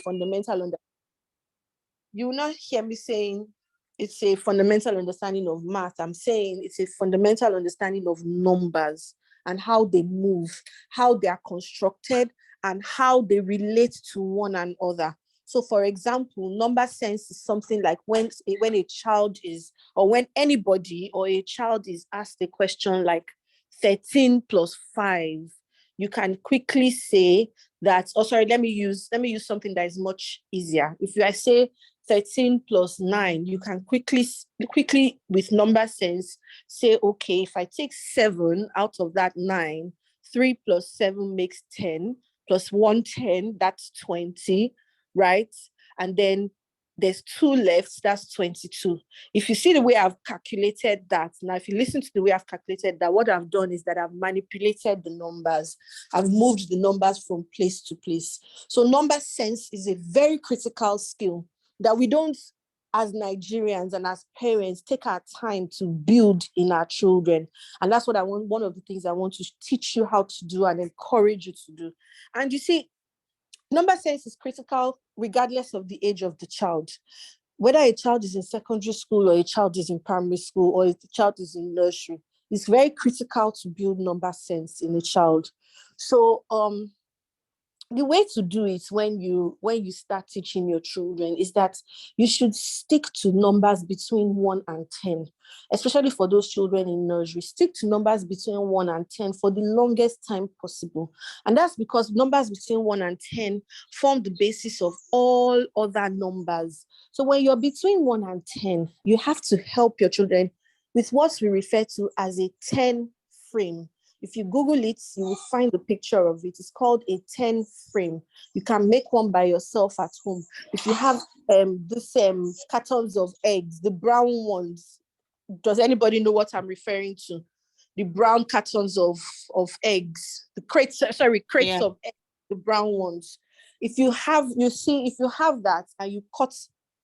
fundamental understanding. You will not hear me saying it's a fundamental understanding of math. I'm saying it's a fundamental understanding of numbers and how they move, how they are constructed, and how they relate to one another. So, for example, number sense is something like when a child is, or when anybody or a child is asked a question like 13 plus 5, you can quickly say that, oh, sorry, let me use something that is much easier. If I say 13 plus 9, you can quickly with number sense say, okay, if I take 7 out of that 9, 3 plus 7 makes 10, plus 1, 10, that's 20, right? And then there's 2 left, that's 22. If you see the way I've calculated that, now if you listen to the way I've calculated that, what I've done is that I've manipulated the numbers. I've moved the numbers from place to place. So number sense is a very critical skill that we don't, as Nigerians and as parents, take our time to build in our children. And that's what I want, one of the things I want to teach you how to do and encourage you to do. And you see, number sense is critical regardless of the age of the child. Whether a child is in secondary school or a child is in primary school or if the child is in nursery, it's very critical to build number sense in a child. So the way to do it when you start teaching your children is that you should stick to numbers between 1 and 10, especially for those children in nursery. Stick to numbers between 1 and 10 for the longest time possible. And that's because numbers between 1 and 10 form the basis of all other numbers. So when you're between 1 and 10, you have to help your children with what we refer to as a 10 frame. If you Google it, you will find the picture of it. It's called a 10 frame. You can make one by yourself at home. If you have this cartons of eggs, the brown ones, does anybody know what I'm referring to? The brown cartons of eggs, the crates of eggs, the brown ones. If you have that and you cut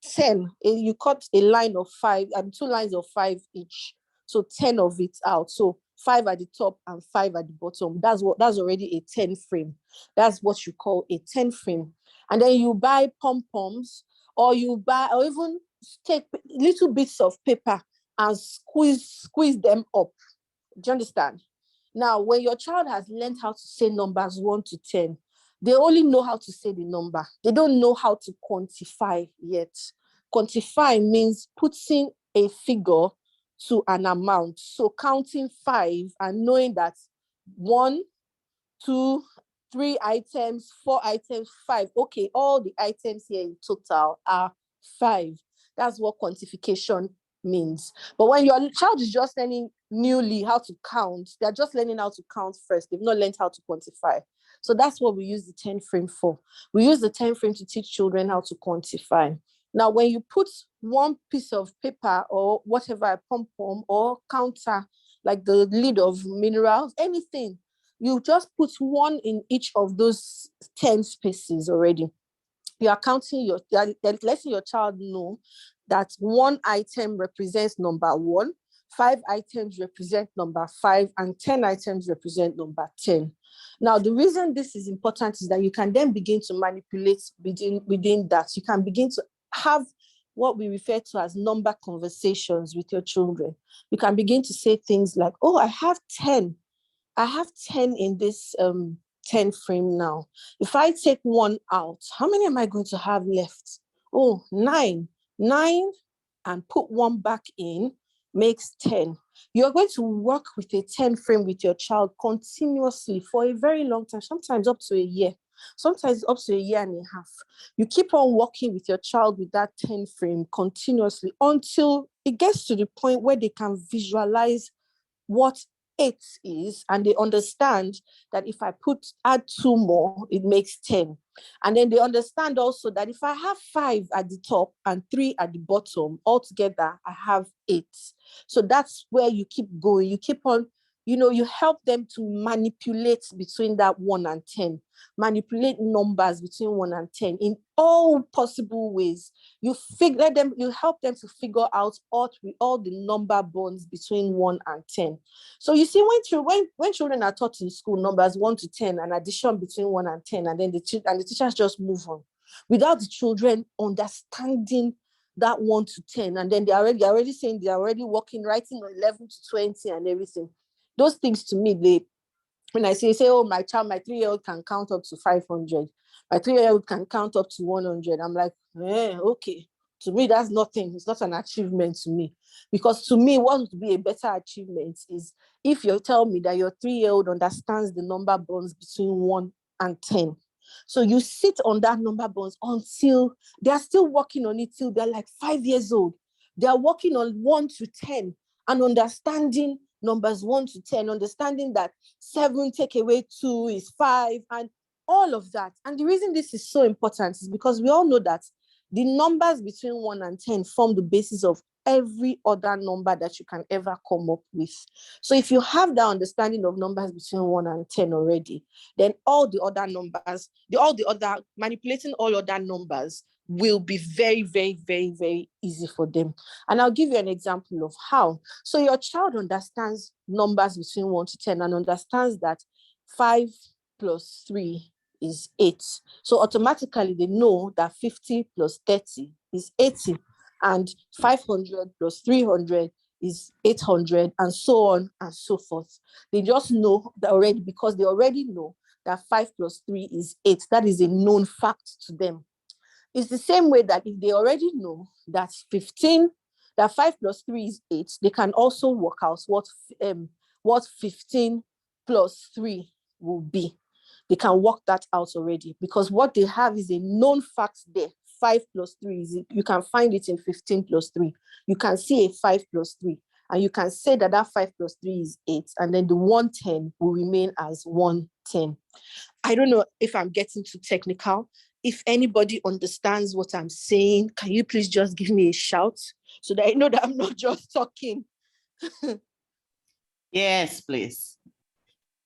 10, you cut a line of 5 and 2 lines of 5 each. So 10 of it out. So 5 at the top and 5 at the bottom. That's already a 10 frame. That's what you call a 10 frame. And then you buy pom-poms, or even take little bits of paper and squeeze them up. Do you understand? Now, when your child has learned how to say numbers 1 to 10, they only know how to say the number. They don't know how to quantify yet. Quantify means putting a figure to an amount. So counting 5 and knowing that 1, 2, 3 items, 4 items, 5. Okay, all the items here in total are 5. That's what quantification means. But when your child is just learning newly how to count, they're just learning how to count first. They've not learned how to quantify. So that's what we use the 10 frame for. We use the 10 frame to teach children how to quantify. Now, when you put one piece of paper or whatever, a pom-pom or counter, like the lid of minerals, anything, you just put 1 in each of those 10 spaces already. You are counting letting your child know that 1 item represents number 1, 5 items represent number 5, and 10 items represent number 10. Now, the reason this is important is that you can then begin to manipulate within that. You can begin to have what we refer to as number conversations with your children. You can begin to say things like, oh, I have 10 in this 10 frame now. If I take 1 out, how many am I going to have left? Oh, 9 and put 1 back in makes 10. You're going to work with a 10 frame with your child continuously for a very long time, sometimes up to a year. Sometimes up to a year and a half. You keep on working with your child with that 10 frame continuously until it gets to the point where they can visualize what 8 is, and they understand that if I add 2 more, it makes 10. And then they understand also that if I have 5 at the top and 3 at the bottom, altogether I have 8. So that's where you keep going. You keep on, you help them to manipulate between that 1 and 10, manipulate numbers between 1 and 10 in all possible ways. You help them to figure out all the number bonds between 1 and 10. So you see, when children are taught in school numbers 1 to 10 and addition between 1 and 10, and then the teachers just move on. without the children understanding that 1 to 10. And then they're already saying they're already working, writing on 11 to 20 and everything. Those things to me, when I say, oh, my 3-year-old can count up to 500. My 3-year-old can count up to 100. I'm like, okay. To me, that's nothing. It's not an achievement to me. Because to me, what would be a better achievement is if you tell me that your 3-year-old understands the number bonds between 1 and 10. So you sit on that number bonds until they're still working on it till they're like 5 years old. They're working on 1 to 10 and understanding numbers 1 to 10, understanding that 7 take away 2 is 5 and all of that. And the reason this is so important is because we all know that the numbers between 1 and 10 form the basis of every other number that you can ever come up with. So if you have that understanding of numbers between 1 and 10 already, then all the other numbers, manipulating all other numbers will be very, very, very, very easy for them. And I'll give you an example of how. So your child understands numbers between 1 to 10 and understands that 5 plus 3 is 8. So automatically they know that 50 plus 30 is 80 and 500 plus 300 is 800 and so on and so forth. They just know that already because they already know that 5 plus 3 is 8. That is a known fact to them. It's the same way that if they already know that 5 plus 3 is 8, they can also work out what 15 plus 3 will be. They can work that out already because what they have is a known fact there. 5 plus 3 is, you can find it in 15 plus 3. You can see a 5 plus 3 and you can say that 5 plus 3 is 8 and then the 110 will remain as 110. I don't know if I'm getting too technical. If anybody understands what I'm saying, can you please just give me a shout so that I know that I'm not just talking? Yes, please.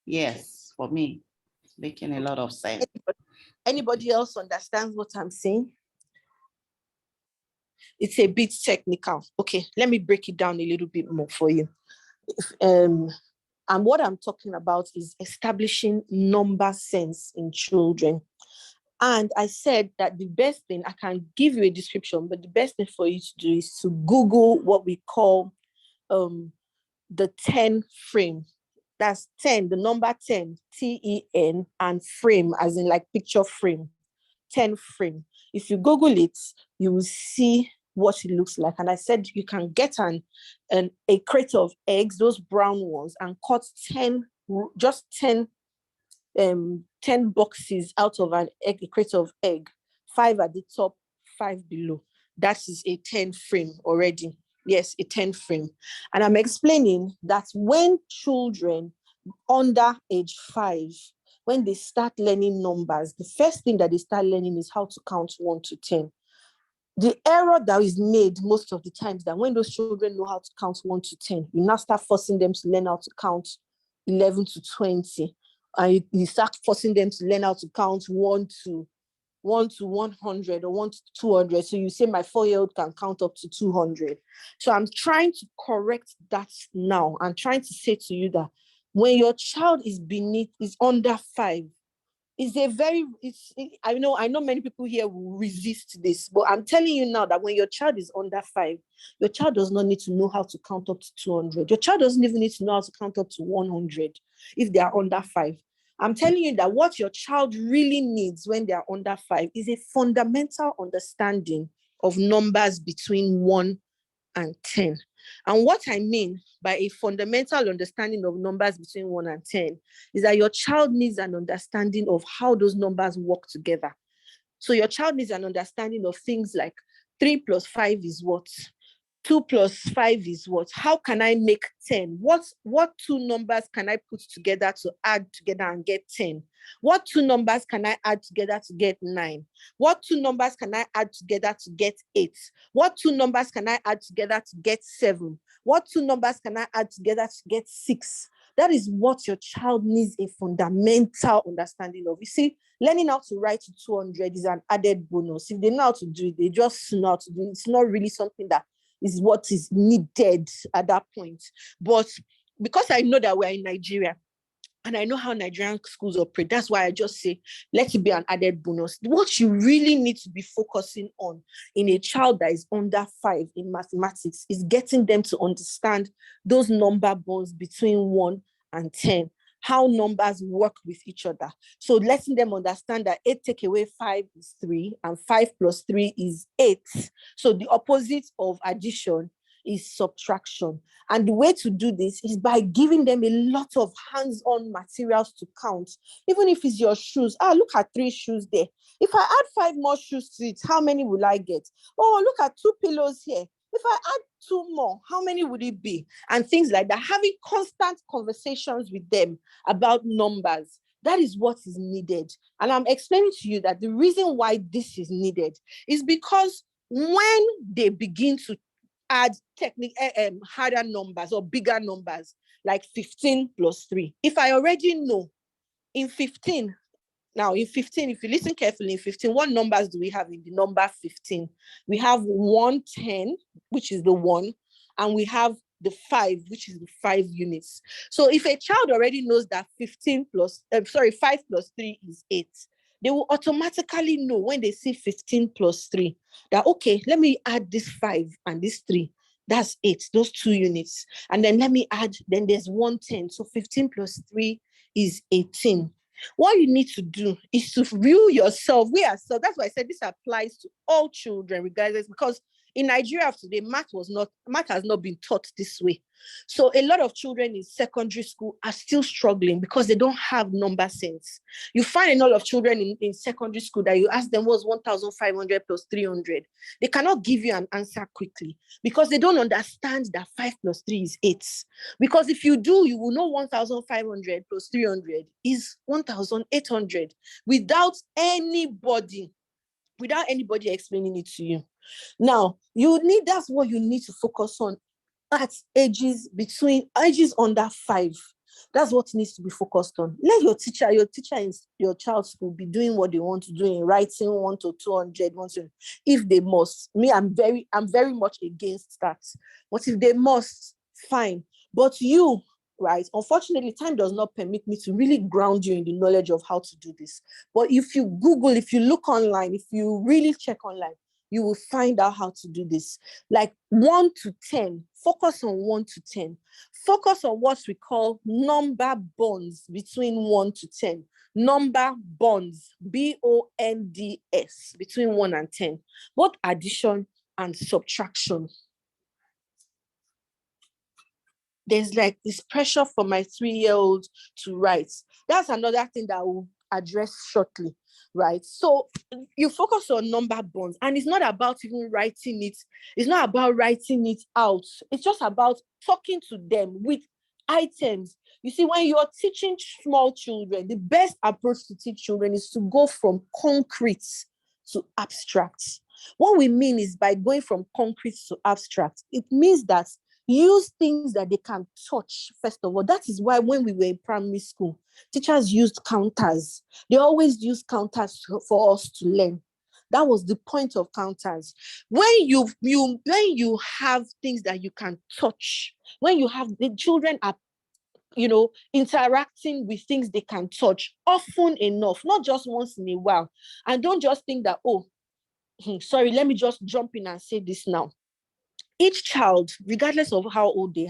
Yes, for me, it's making a lot of sense. Anybody else understands what I'm saying? It's a bit technical. Okay, let me break it down a little bit more for you. And what I'm talking about is establishing number sense in children. And I said that the best thing, I can give you a description, but the best thing for you to do is to Google what we call the 10 frame. That's 10, the number 10, TEN, and frame, as in like picture frame, 10 frame. If you Google it, you will see what it looks like. And I said you can get a crate of eggs, those brown ones, and cut 10 boxes out of a crate of egg, 5 at the top, 5 below. That is a 10 frame already. Yes, a 10 frame. And I'm explaining that when children under age 5, when they start learning numbers, the first thing that they start learning is how to count 1 to 10. The error that is made most of the times that when those children know how to count 1 to 10, you now start forcing them to learn how to count 11 to 20. And you start forcing them to learn how to count 1 to 100 or 1 to 200. So you say my 4-year-old can count up to 200. So I'm trying to correct that now. I'm trying to say to you that when your child is under 5, I know many people here will resist this, but I'm telling you now that when your child is under 5, your child does not need to know how to count up to 200. Your child doesn't even need to know how to count up to 100 if they are under 5. I'm telling you that what your child really needs when they are under 5 is a fundamental understanding of numbers between 1 and 10. And what I mean by a fundamental understanding of numbers between 1 and 10 is that your child needs an understanding of how those numbers work together. So your child needs an understanding of things like 3 plus 5 is what? 2 plus 5 is what? How can I make 10? What 2 numbers can I put together to add together and get 10? What 2 numbers can I add together to get 9? What 2 numbers can I add together to get 8? What 2 numbers can I add together to get 7? What 2 numbers can I add together to get 6? That is what your child needs a fundamental understanding of. You see, learning how to write to 200 is an added bonus. If they know how to do it, they just know how to do it. It's not really something that is what is needed at that point. But because I know that we're in Nigeria, And I know how Nigerian schools operate. That's why I just say, let it be an added bonus. What you really need to be focusing on in a child that is under 5 in mathematics is getting them to understand those number bonds between 1 and 10, how numbers work with each other. So letting them understand that 8 take away 5 is 3, and 5 plus 3 is 8. So the opposite of addition is subtraction. And the way to do this is by giving them a lot of hands-on materials to count. Even if it's your shoes, look at 3 shoes there. If I add 5 more shoes to it, how many will I get? Oh, look at 2 pillows here. If I add 2 more, how many would it be? And things like that. Having constant conversations with them about numbers. That is what is needed. And I'm explaining to you that the reason why this is needed is because when they begin to add harder numbers or bigger numbers, like 15 plus 3. If I already know in 15, now in 15, if you listen carefully, in 15, what numbers do we have in the number 15? We have 110, which is the 1, and we have the 5, which is the 5 units. So if a child already knows that 5 plus 3 is 8, they will automatically know when they see 15 plus 3 that, okay, let me add this 5 and this 3. That's 8, those 2 units. And then let me add, then there's 110. So 15 plus 3 is 18. What you need to do is to view yourself. That's why I said this applies to all children, regardless, because in Nigeria today, math has not been taught this way. So a lot of children in secondary school are still struggling because they don't have number sense. You find a lot of children in secondary school that you ask them what's 1,500 plus 300. They cannot give you an answer quickly because they don't understand that 5 plus 3 is 8. Because if you do, you will know 1,500 plus 300 is 1,800 without anybody explaining it to you. Now, that's what you need to focus on at ages under 5. That's what needs to be focused on. Let your teacher in your child's school be doing what they want to do in writing 1 to 200, if they must. Me, I'm very much against that. But if they must, fine. But you, right? Unfortunately, time does not permit me to really ground you in the knowledge of how to do this. But if you Google, if you look online, if you really check online, you will find out how to do this. Like 1 to 10, focus on 1 to 10. Focus on what we call number bonds between 1 to 10. Number bonds, bonds, between 1 and 10. Both addition and subtraction. There's like this pressure for my 3-year-old to write. That's another thing that we'll address shortly, right? So you focus on number bonds, and it's not about even writing it. It's not about writing it out. It's just about talking to them with items. You see, when you're teaching small children, the best approach to teach children is to go from concrete to abstract. What we mean is by going from concrete to abstract, it means that use things that they can touch, first of all. That is why when we were in primary school, teachers used counters. They always used counters for us to learn. That was the point of counters. When you have things that you can touch, when you have the children are interacting with things they can touch often enough, not just once in a while. And don't just think that, sorry, let me just jump in and say this now. Each child, regardless of how old each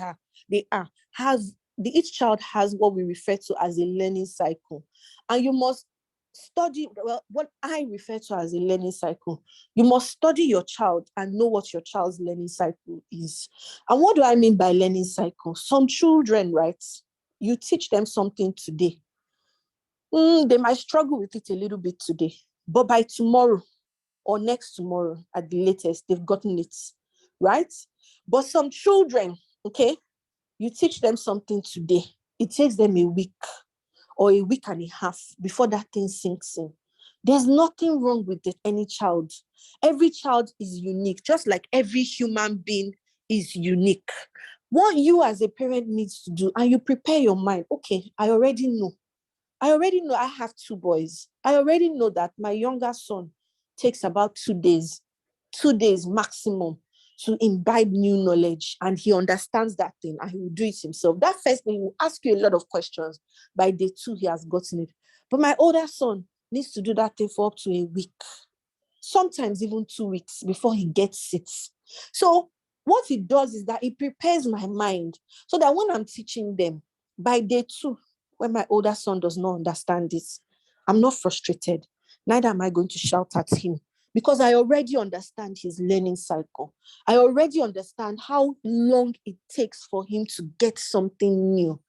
child has what we refer to as a learning cycle. And you must study, what I refer to as a learning cycle. You must study your child and know what your child's learning cycle is. And what do I mean by learning cycle? Some children, right, you teach them something today. They might struggle with it a little bit today, but by tomorrow or next tomorrow at the latest, they've gotten it. Right? But some children, okay, you teach them something today. It takes them a week or a week and a half before that thing sinks in. There's nothing wrong with any child. Every child is unique, just like every human being is unique. What you as a parent needs to do, and you prepare your mind, okay, I already know I have 2 boys. I already know that my younger son takes about 2 days maximum to imbibe new knowledge, and he understands that thing and he will do it himself. That first thing, he will ask you a lot of questions. By day 2, he has gotten it. But my older son needs to do that thing for up to a week, sometimes even 2 weeks before he gets it. So what it does is that it prepares my mind so that when I'm teaching them, by day 2, when my older son does not understand this, I'm not frustrated. Neither am I going to shout at him, because I already understand his learning cycle. I already understand how long it takes for him to get something new.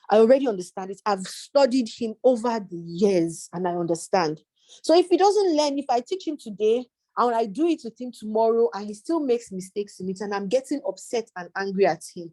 I already understand it. I've studied him over the years and I understand. So if he doesn't learn, if I teach him today and I do it with him tomorrow and he still makes mistakes in it and I'm getting upset and angry at him,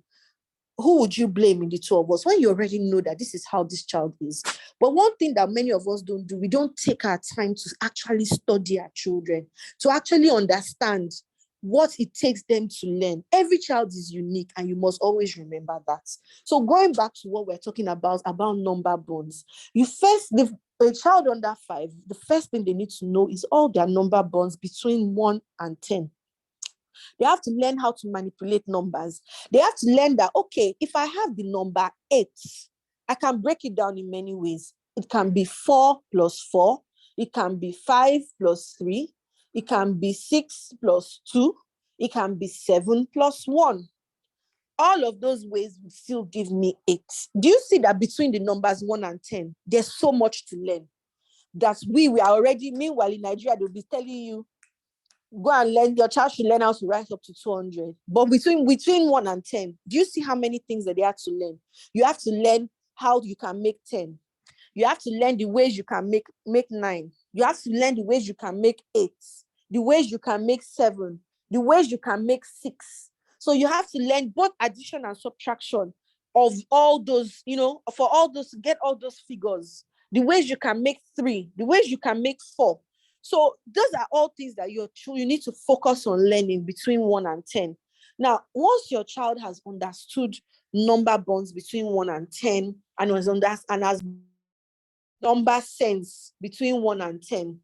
who would you blame in the two of us when you already know that this is how this child is? But one thing that many of us don't do, we don't take our time to actually study our children, to actually understand what it takes them to learn. Every child is unique and you must always remember that. So going back to what we're talking about number bonds, a child under 5, the first thing they need to know is all their number bonds between 1 and 10. They have to learn how to manipulate numbers. They have to learn that, okay, if I have the number 8, I can break it down in many ways. It can be 4 plus 4. It can be 5 plus 3. It can be 6 plus 2. It can be 7 plus 1. All of those ways will still give me 8. Do you see that between the numbers 1 and 10, there's so much to learn? That we are already, meanwhile in Nigeria, they'll be telling you, go and learn, your child should learn how to write up to 200. But between 1 and 10, do you see how many things that they have to learn? You have to learn how you can make 10. You have to learn the ways you can make 9. You have to learn the ways you can make 8, the ways you can make 7, the ways you can make 6. So you have to learn both addition and subtraction of all those, for all those, get all those figures, the ways you can make 3, the ways you can make 4. So those are all things that you need to focus on learning between 1 and 10. Now, once your child has understood number bonds between 1 and 10 and has number sense between 1 and 10,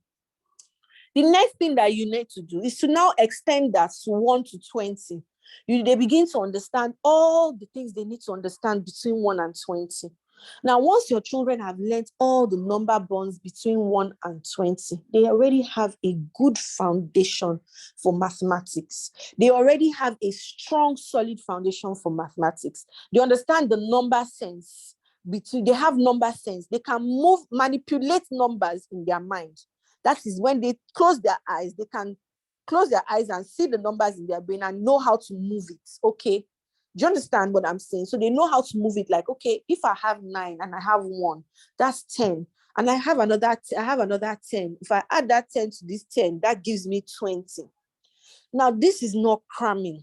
the next thing that you need to do is to now extend that to 1 to 20. They begin to understand all the things they need to understand between 1 and 20. Now, once your children have learned all the number bonds between 1 and 20, they already have a good foundation for mathematics. They already have a strong, solid foundation for mathematics. They understand the number sense. They have number sense. They can manipulate numbers in their mind. That is when they close their eyes, they can close their eyes and see the numbers in their brain and know how to move it. Okay. Do you understand what I'm saying? So they know how to move it. Like, okay, if I have 9 and I have 1, that's 10. And I have another 10. If I add that 10 to this 10, that gives me 20. Now, this is not cramming.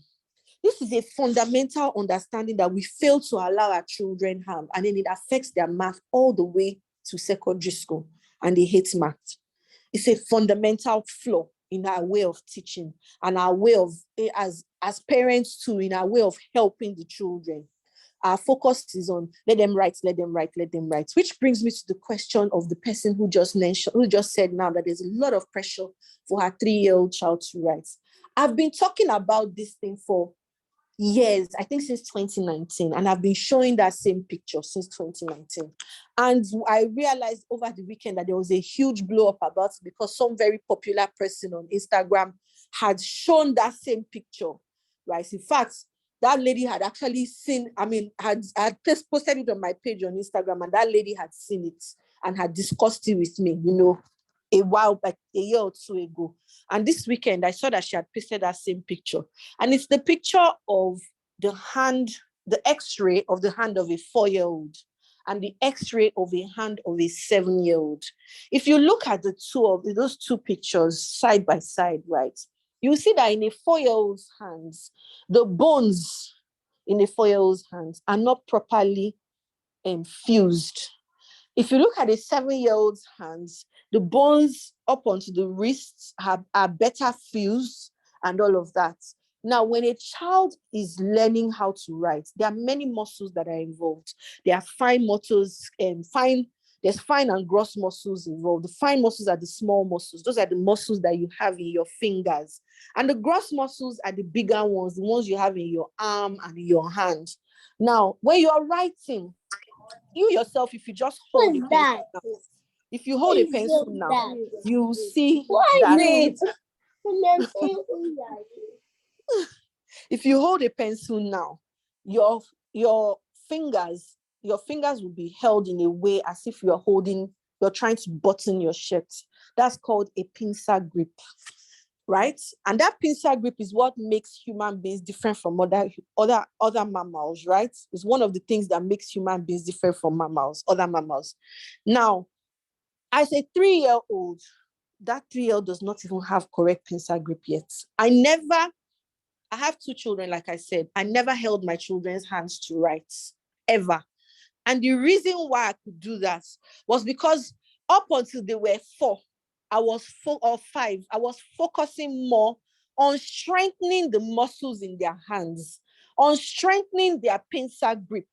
This is a fundamental understanding that we fail to allow our children have. And then it affects their math all the way to secondary school. And they hate math. It's a fundamental flaw in our way of teaching and our way of, as parents too, in our way of helping the children. Our focus is on let them write, which brings me to the question of the person who just said now that there's a lot of pressure for her 3-year-old child to write. I've been talking about this thing for years, I think since 2019, and I've been showing that same picture since 2019. And I realized over the weekend that there was a huge blow up about it because some very popular person on Instagram had shown that same picture, right? In fact, that lady had actually seen, had posted it on my page on Instagram, and that lady had seen it and had discussed it with me, a while back, a year or 2 ago. And this weekend, I saw that she had pasted that same picture. And it's the picture of the X-ray of the hand of a 4-year-old and the X-ray of a hand of a 7-year-old. If you look at those two pictures side by side, right, you see that in a 4-year-old's hands, the bones in a 4-year-old's hands are not properly fused. If you look at a 7-year-old's hands, the bones up onto the wrists are better fused and all of that. Now, when a child is learning how to write, there are many muscles that are involved. There are fine There's fine and gross muscles involved. The fine muscles are the small muscles. Those are the muscles that you have in your fingers. And the gross muscles are the bigger ones, the ones you have in your arm and in your hand. Now, when you're writing, you yourself, if you just hold a pencil now, if you hold a pencil now, you see that if you hold a pencil now, your fingers will be held in a way as if you're trying to button your shirt. That's called a pincer grip, right? And that pincer grip is what makes human beings different from other mammals, right? It's one of the things that makes human beings different from other mammals. Now, as a 3-year-old, that 3-year-old does not even have correct pincer grip yet. I have 2 children, like I said. I never held my children's hands to write, ever. And the reason why I could do that was because up until they were 4, or 5, I was focusing more on strengthening the muscles in their hands, on strengthening their pincer grip.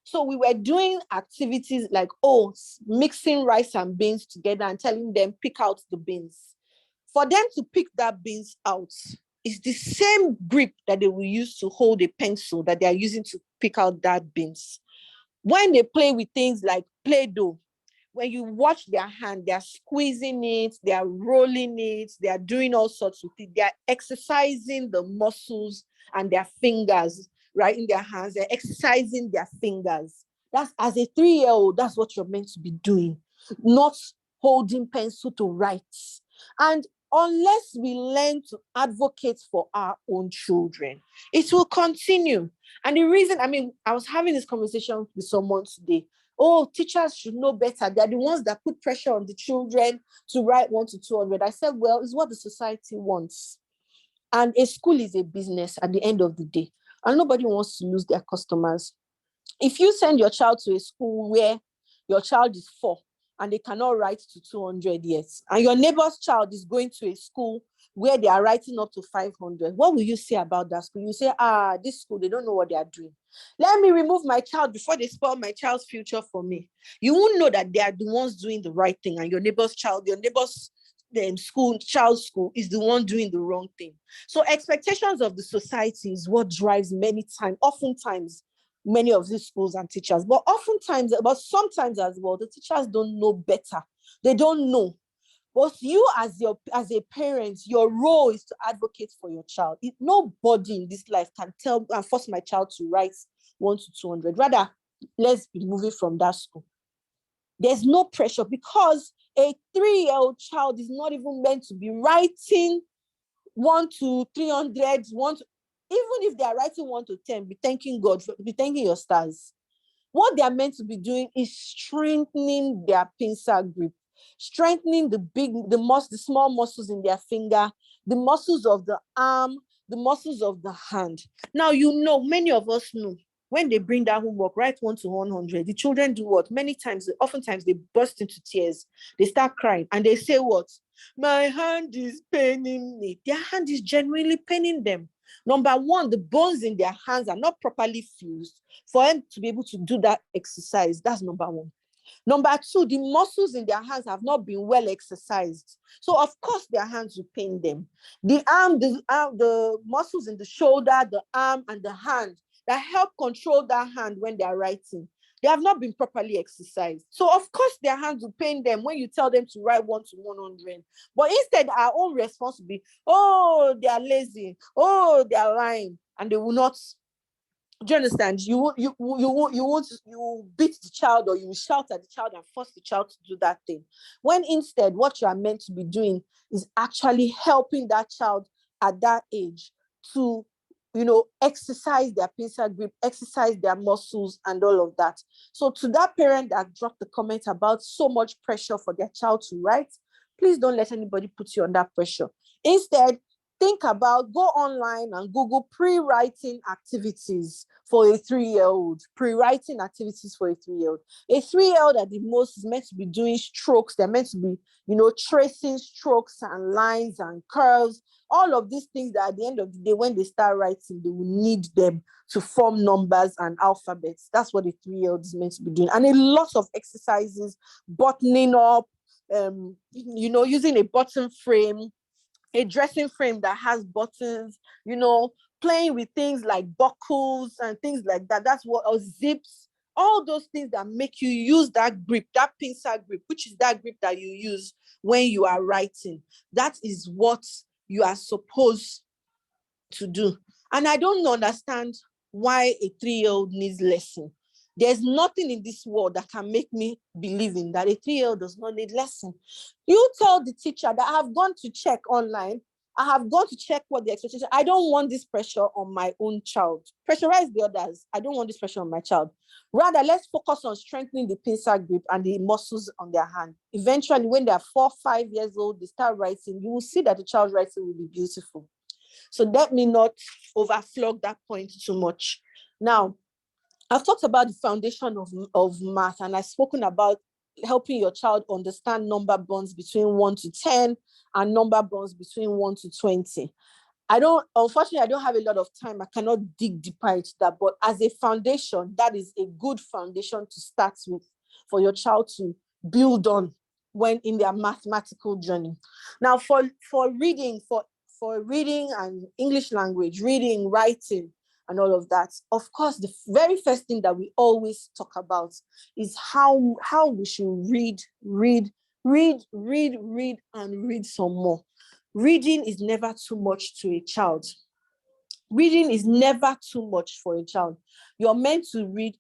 So we were doing activities like, mixing rice and beans together and telling them, pick out the beans. For them to pick that beans out, it's the same grip that they will use to hold a pencil that they are using to pick out that beans. When they play with things like Play-Doh, when you watch their hand, they're squeezing it, they're rolling it, they're doing all sorts of things. They're exercising the muscles and their fingers, right, in their hands. They're exercising their fingers. That's, as a 3-year-old, that's what you're meant to be doing, not holding pencil to write. And unless we learn to advocate for our own children, it will continue. And the reason, I was having this conversation with someone today. Teachers should know better. They're the ones that put pressure on the children to write 1 to 200. I said, well, it's what the society wants. And a school is a business at the end of the day. And nobody wants to lose their customers. If you send your child to a school where your child is 4 and they cannot write to 200 yet, and your neighbor's child is going to a school where they are writing up to 500, what will you say about that school? You say, this school, they don't know what they are doing. Let me remove my child before they spoil my child's future for me. You won't know that they are the ones doing the right thing, and your neighbor's child's school is the one doing the wrong thing. So expectations of the society is what drives oftentimes, many of these schools and teachers, but sometimes as well, the teachers don't know better. They don't know. But you as a parent, your role is to advocate for your child. Nobody in this life can tell and force my child to write 1 to 200. Rather, let's be moving from that school. There's no pressure because a 3-year-old child is not even meant to be writing 1 to 300, even if they are writing 1 to 10, be thanking God, be thanking your stars. What they are meant to be doing is strengthening their pincer grip, strengthening the small muscles in their finger, the muscles of the arm, the muscles of the hand. Now, many of us know, when they bring that homework, write 1 to 100, the children do what? Oftentimes they burst into tears. They start crying and they say what? My hand is paining me. Their hand is genuinely paining them. Number one, the bones in their hands are not properly fused for them to be able to do that exercise. That's number one. Number two, the muscles in their hands have not been well exercised. So of course their hands will pain them. The arm, the muscles in the shoulder, the arm, and the hand that help control that hand when they are writing, they have not been properly exercised. So of course their hands will pain them when you tell them to write 1 to 100. But instead, our own response will be, they are lazy. They are lying. And they will not. Do you understand? You will beat the child, or you will shout at the child and force the child to do that thing. When instead, what you are meant to be doing is actually helping that child at that age to exercise their pincer grip, exercise their muscles and all of that. So to that parent that dropped the comment about so much pressure for their child to write, please don't let anybody put you under pressure. Instead, think about, go online and Google pre-writing activities for a 3-year-old. Pre-writing activities for a 3-year-old. A 3-year-old at the most is meant to be doing strokes. They're meant to be, tracing strokes and lines and curves. All of these things that at the end of the day, when they start writing, they will need them to form numbers and alphabets. That's what a 3-year-old is meant to be doing. And a lot of exercises, buttoning up, using a button frame, a dressing frame that has buttons, playing with things like buckles and things like that. That's what, or zips, all those things that make you use that grip, that pincer grip, which is that grip that you use when you are writing. That is what you are supposed to do. And I don't understand why a 3-year-old needs lesson. There's nothing in this world that can make me believe in that a 3-year-old does not need lesson. You tell the teacher that I have gone to check online, I have gone to check what the expectation. I don't want this pressure on my own child. Pressurize the others. I don't want this pressure on my child. Rather, let's focus on strengthening the pincer grip and the muscles on their hand. Eventually, when they are 4, 5 years old, they start writing, you will see that the child's writing will be beautiful. So let me not overflog that point too much. Now, I've talked about the foundation of math, and I've spoken about helping your child understand number bonds between 1 to 10 and number bonds between 1 to 20. Unfortunately, I don't have a lot of time. I cannot dig deeper into that, but as a foundation, that is a good foundation to start with for your child to build on when in their mathematical journey. Now, for reading and English language, reading, writing, and all of that, of course, the very first thing that we always talk about is how we should read, and read some more. Reading is never too much to a child. Reading is never too much for a child. You're meant to read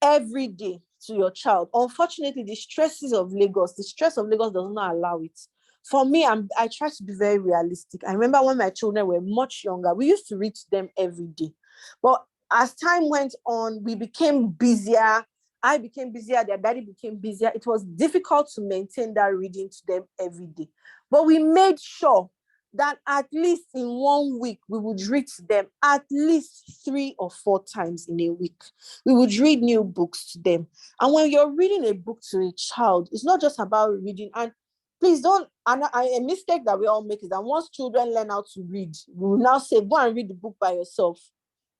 every day to your child. Unfortunately, the stress of Lagos does not allow it. For me, I try to be very realistic. I remember when my children were much younger, we used to read to them every day. But as time went on, we became busier. I became busier, their daddy became busier. It was difficult to maintain that reading to them every day. But we made sure that at least in 1 week, we would read to them at least 3 or 4 times in a week. We would read new books to them. And when you're reading a book to a child, it's not just about reading. And please don't, a mistake that we all make is that once children learn how to read, we will now say, go and read the book by yourself.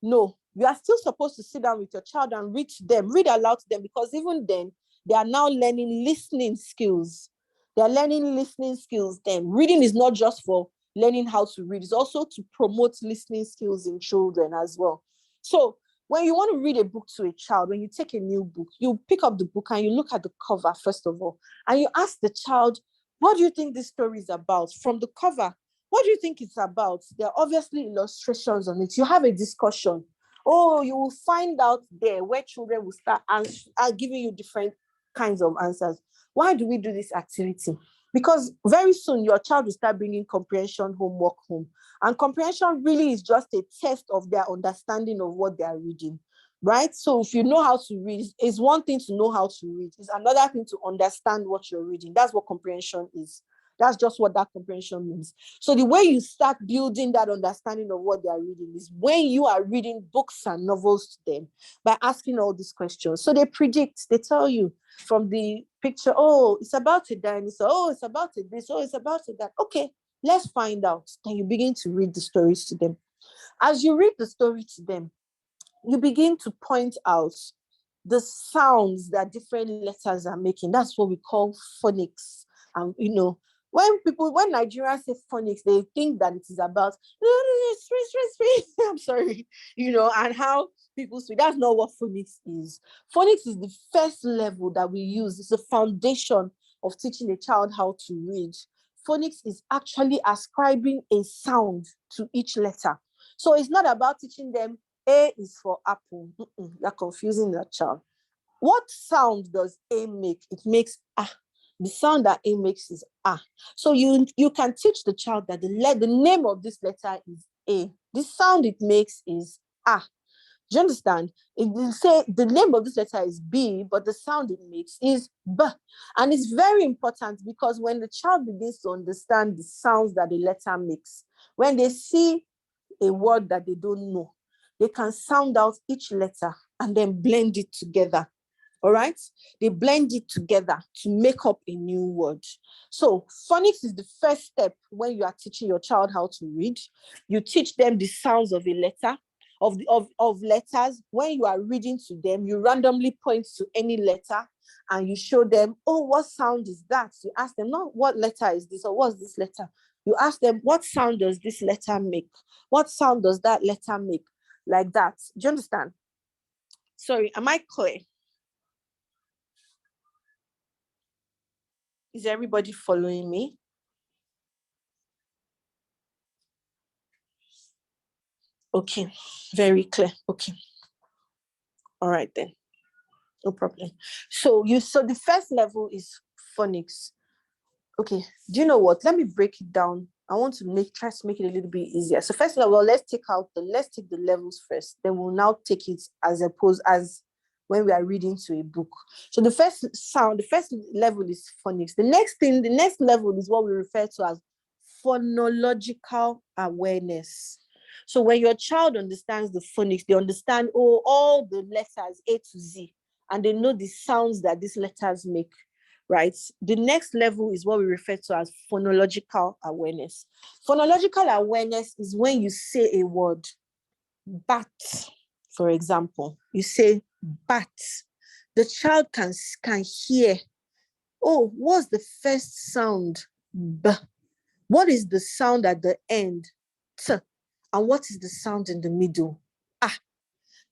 No, you are still supposed to sit down with your child and read to them, read aloud to them, because even then, they are now learning listening skills. They are learning listening skills then. Reading is not just for learning how to read, it's also to promote listening skills in children as well. So when you want to read a book to a child, when you take a new book, you pick up the book and you look at the cover first of all, and you ask the child, what do you think this story is about? From the cover, what do you think it's about? There are obviously illustrations on it. You have a discussion. Oh, you will find out there where children will start giving you different kinds of answers. Why do we do this activity? Because very soon your child will start bringing comprehension homework home. And comprehension really is just a test of their understanding of what they are reading, right? So if you know how to read, it's one thing to know how to read. It's another thing to understand what you're reading. That's what comprehension is. That's just what that comprehension means. So the way you start building that understanding of what they are reading is when you are reading books and novels to them by asking all these questions. So they predict, they tell you from the picture, oh, it's about a dinosaur. Oh, it's about a this. Oh, it's about a that. Okay, let's find out. Then you begin to read the stories to them. As you read the story to them, you begin to point out the sounds that different letters are making. That's what we call phonics. And when Nigerians say phonics, they think that it is about I'm sorry, and how people speak. That's not what phonics is. Phonics is the first level that we use. It's the foundation of teaching a child how to read. Phonics is actually ascribing a sound to each letter. So it's not about teaching them A is for apple. You're confusing that child. What sound does A make? It makes ah. The sound that A makes is ah. So you can teach the child that the name of this letter is A. The sound it makes is ah. Do you understand? It will say the name of this letter is B, but the sound it makes is B. And it's very important because when the child begins to understand the sounds that the letter makes, when they see a word that they don't know, they can sound out each letter and then blend it together. All right? They blend it together to make up a new word. So phonics is the first step when you are teaching your child how to read. You teach them the sounds of a letter, of letters. When you are reading to them, you randomly point to any letter and you show them, oh, what sound is that? You ask them, not what letter is this or what's this letter? You ask them, what sound does this letter make? What sound does that letter make? Like that. Do you understand? Sorry, am I clear? Is everybody following me? Okay, very clear. Okay. All right then. No problem. So the first level is phonics. Okay, do you know what? Let me break it down. I want to try to make it a little bit easier. So first of all, let's take the levels first. Then we'll now take it as opposed as when we are reading to a book. So the first level is phonics. The next level is what we refer to as phonological awareness. So when your child understands the phonics, they understand all the letters A to Z, and they know the sounds that these letters make, right? The next level is what we refer to as phonological awareness. Phonological awareness is when you say a word, bat, for example. You say bat. The child can hear, oh, what's the first sound? B. What is the sound at the end? T. And what is the sound in the middle? Ah.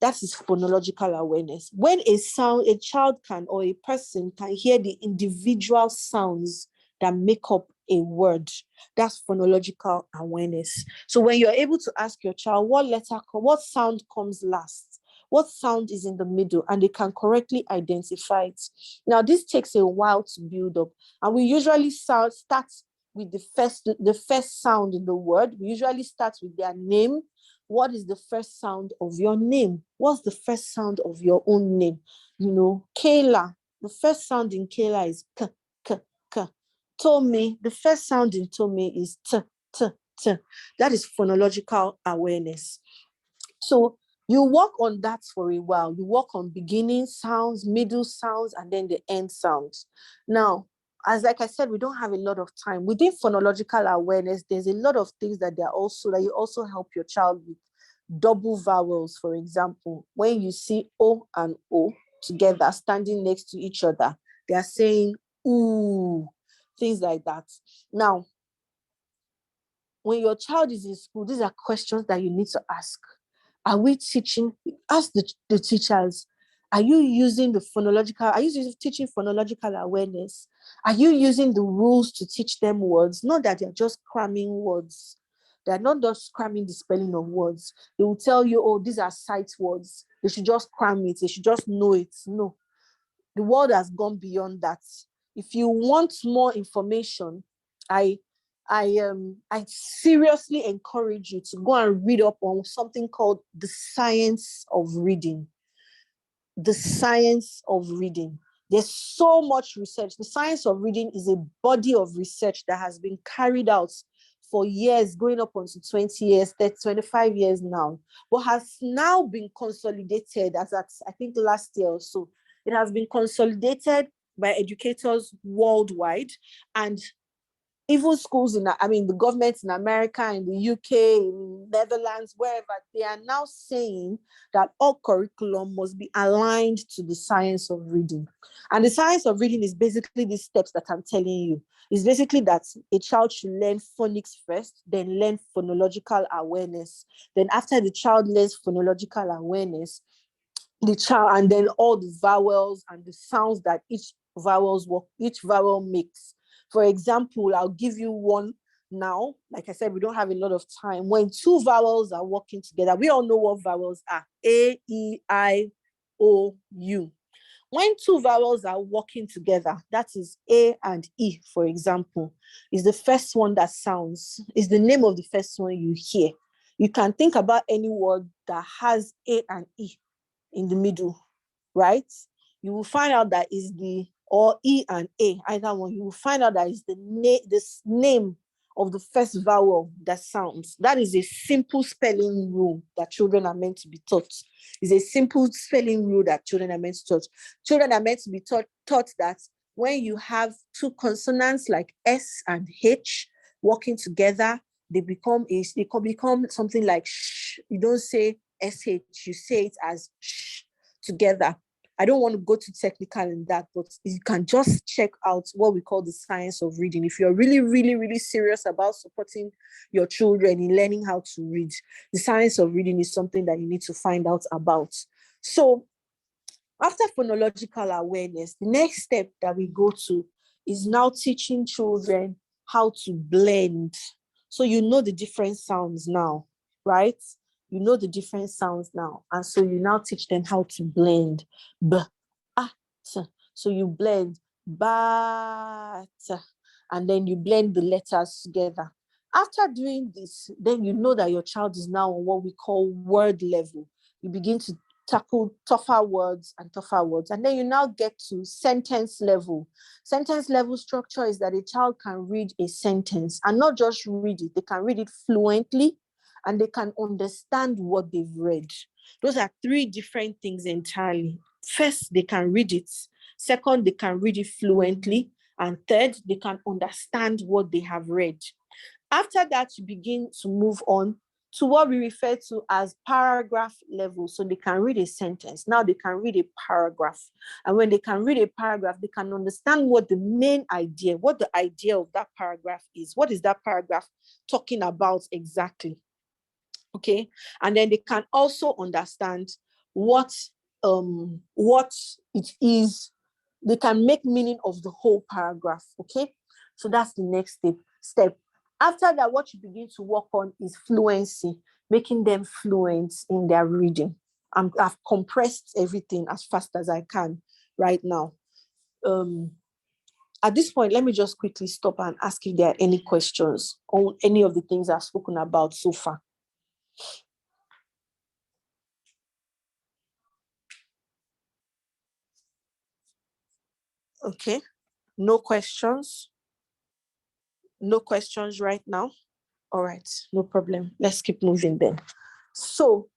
That is phonological awareness. When a child can, or a person can hear the individual sounds that make up a word, that's phonological awareness. So when you're able to ask your child what sound comes last, what sound is in the middle, and they can correctly identify it. Now, this takes a while to build up, and we usually start with the first sound in the word. We usually start with their name. What is the first sound of your name? What's the first sound of your own name? Kayla, the first sound in Kayla is k, k, k. Tomi, the first sound in Tomi is t, t, t. That is phonological awareness. So you work on that for a while. You work on beginning sounds, middle sounds, and then the end sounds. Now, like I said, we don't have a lot of time. Within phonological awareness, there's a lot of things that you also help your child with. Double vowels, for example, when you see O and O together standing next to each other, they are saying ooh, things like that. Now, when your child is in school, these are questions that you need to ask. Are we teaching? Ask the teachers, are you teaching phonological awareness? Are you using the rules to teach them words? Not that they're just cramming words. They're not just cramming the spelling of words. They will tell you, oh, these are sight words. They should just cram it. They should just know it. No, the world has gone beyond that. If you want more information, I seriously encourage you to go and read up on something called the science of reading. The science of reading. There's so much research. The science of reading is a body of research that has been carried out for years, going up onto 20 years, 30, 25 years now, but has now been consolidated as at, I think, last year or so. It has been consolidated by educators worldwide, and even schools the governments in America, in the UK, in Netherlands, wherever, they are now saying that all curriculum must be aligned to the science of reading. And the science of reading is basically the steps that I'm telling you. It's basically that a child should learn phonics first, then learn phonological awareness. Then after the child learns phonological awareness, the child, and then all the vowels and the sounds that each vowel makes. For example, I'll give you one now. Like I said, we don't have a lot of time. When two vowels are working together, we all know what vowels are. A, E, I, O, U. When two vowels are working together, that is A and E, for example, is the first one that sounds, is the name of the first one you hear. You can think about any word that has A and E in the middle, right? You will find out that is the, or E and A, either one. You will find out that is the name of the first vowel that sounds. That is a simple spelling rule that children are meant to be taught. It's a simple spelling rule that children are meant to taught. Children are meant to be taught that when you have two consonants like S and H working together, they can become something like sh. You don't say SH, you say it as sh together. I don't want to go too technical in that, but you can just check out what we call the science of reading. If you're really, really, really serious about supporting your children in learning how to read, the science of reading is something that you need to find out about. So after phonological awareness, the next step that we go to is now teaching children how to blend. So you know the different sounds now, right? You know the different sounds now. And so you now teach them how to blend. B, a, t. So you blend bat, and then you blend the letters together. After doing this, then you know that your child is now on what we call word level. You begin to tackle tougher words. And then you now get to sentence level. Sentence level structure is that a child can read a sentence and not just read it, they can read it fluently and they can understand what they've read. Those are three different things entirely. First, they can read it. Second, they can read it fluently. And third, they can understand what they have read. After that, you begin to move on to what we refer to as paragraph level. So they can read a sentence. Now they can read a paragraph. And when they can read a paragraph, they can understand what the main idea, what the idea of that paragraph is. What is that paragraph talking about exactly? Okay. And then they can also understand what it is. They can make meaning of the whole paragraph. Okay. So that's the next step. After that, what you begin to work on is fluency, making them fluent in their reading. I've compressed everything as fast as I can right now. At this point, let me just quickly stop and ask if there are any questions on any of the things I've spoken about so far. Okay, no questions? No questions right now? All right, no problem. Let's keep moving then. So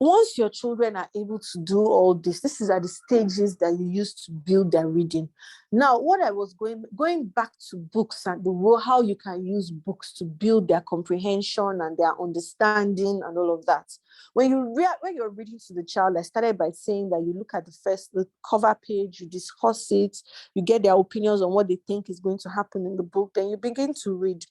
once your children are able to do all this, this is at the stages that you use to build their reading. Now, what I was going back to books and the role, how you can use books to build their comprehension and their understanding and all of that. When you're reading to the child, I started by saying that you look at the cover page, you discuss it, you get their opinions on what they think is going to happen in the book, then you begin to read.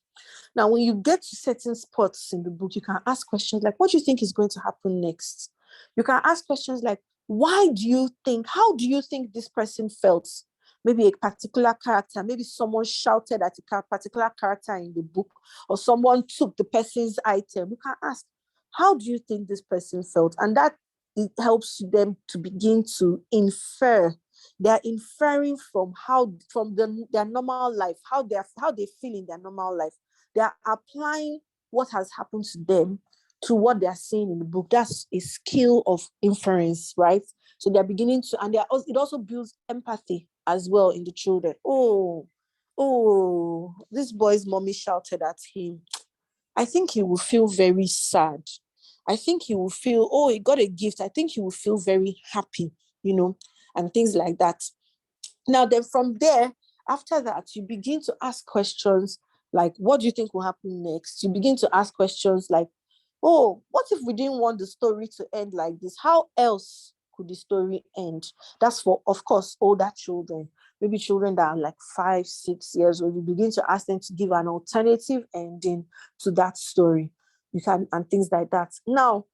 Now, when you get to certain spots in the book, you can ask questions like, what do you think is going to happen next? You can ask questions like, how do you think this person felt? Maybe a particular character, maybe someone shouted at a particular character in the book, or someone took the person's item. You can ask, how do you think this person felt? And that it helps them to begin to infer. They're inferring from their normal life, how they feel in their normal life. They are applying what has happened to them to what they are seeing in the book. That's a skill of inference, right? So they're beginning to, and it also builds empathy as well in the children. Oh, this boy's mommy shouted at him. I think he will feel very sad. I think he will feel, oh, he got a gift. I think he will feel very happy, and things like that. Now, then from there, after that, you begin to ask questions like, what do you think will happen next? You begin to ask questions like, oh, what if we didn't want the story to end like this? How else could the story end? That's for, of course, older children, maybe children that are like 5, 6 years old. You begin to ask them to give an alternative ending to that story. You can, and things like that. Now,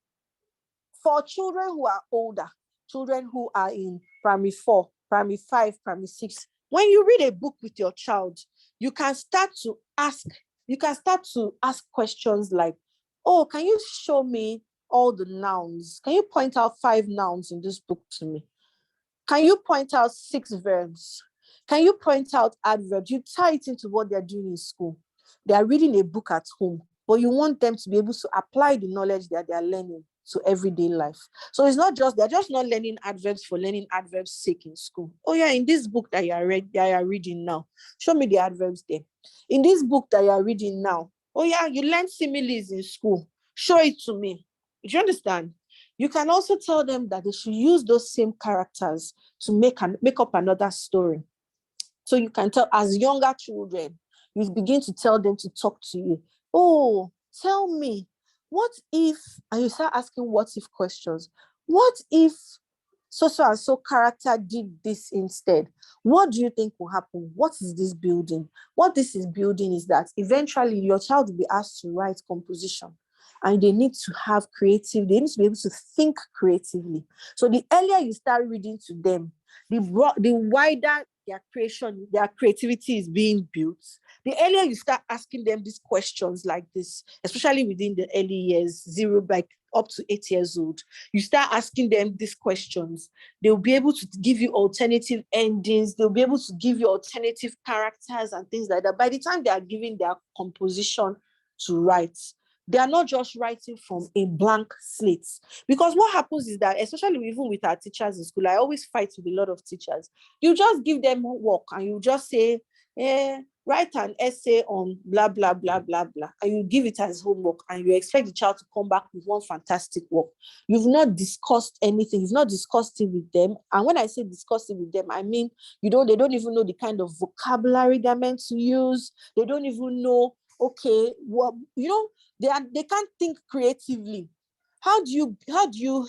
for children who are older, children who are in primary 4, primary 5, primary 6, when you read a book with your child, you can start to ask questions like, oh, can you show me all the nouns? Can you point out 5 nouns in this book to me? Can you point out 6 verbs? Can you point out adverbs? You tie it into what they're doing in school. They are reading a book at home. but you want them to be able to apply the knowledge that they are learning to everyday life. So it's not just, they're just not learning adverbs for learning adverbs sake in school. Oh yeah, in this book that you are reading now, show me the adverbs there. In this book that you are reading now, oh yeah, you learn similes in school. Show it to me. Do you understand? You can also tell them that they should use those same characters to make up another story. So you can tell, as younger children, you begin to tell them to talk to you. Oh, tell me, what if, and you start asking what if questions. What if so and so character did this instead? What do you think will happen? What is this building? What this is building is that eventually your child will be asked to write composition, and they need to have they need to be able to think creatively. So the earlier you start reading to them, the wider their creativity is being built. The earlier you start asking them these questions like this, especially within the early years, 0 by up to 8 years old, you start asking them these questions. They'll be able to give you alternative endings. They'll be able to give you alternative characters and things like that. By the time they are giving their composition to write, they are not just writing from a blank slate. Because what happens is that, especially even with our teachers in school, I always fight with a lot of teachers. You just give them work and you just say, write an essay on blah, blah, blah, blah, blah. And you give it as homework and you expect the child to come back with one fantastic work. You've not discussed anything. You've not discussed it with them. And when I say discuss it with them, I mean, they don't even know the kind of vocabulary they're meant to use. They don't even know, okay, well, they can't think creatively. How do you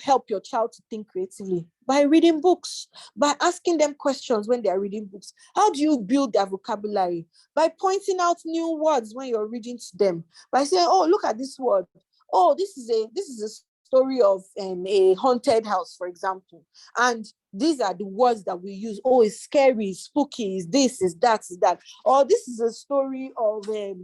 help your child to think creatively? By reading books, by asking them questions when they are reading books. How do you build their vocabulary? By pointing out new words when you're reading to them. By saying, oh, look at this word. Oh, this is a story of a haunted house, for example. And these are the words that we use. Oh, it's scary, it's spooky, it's this, is that, is that. Or this is a story of an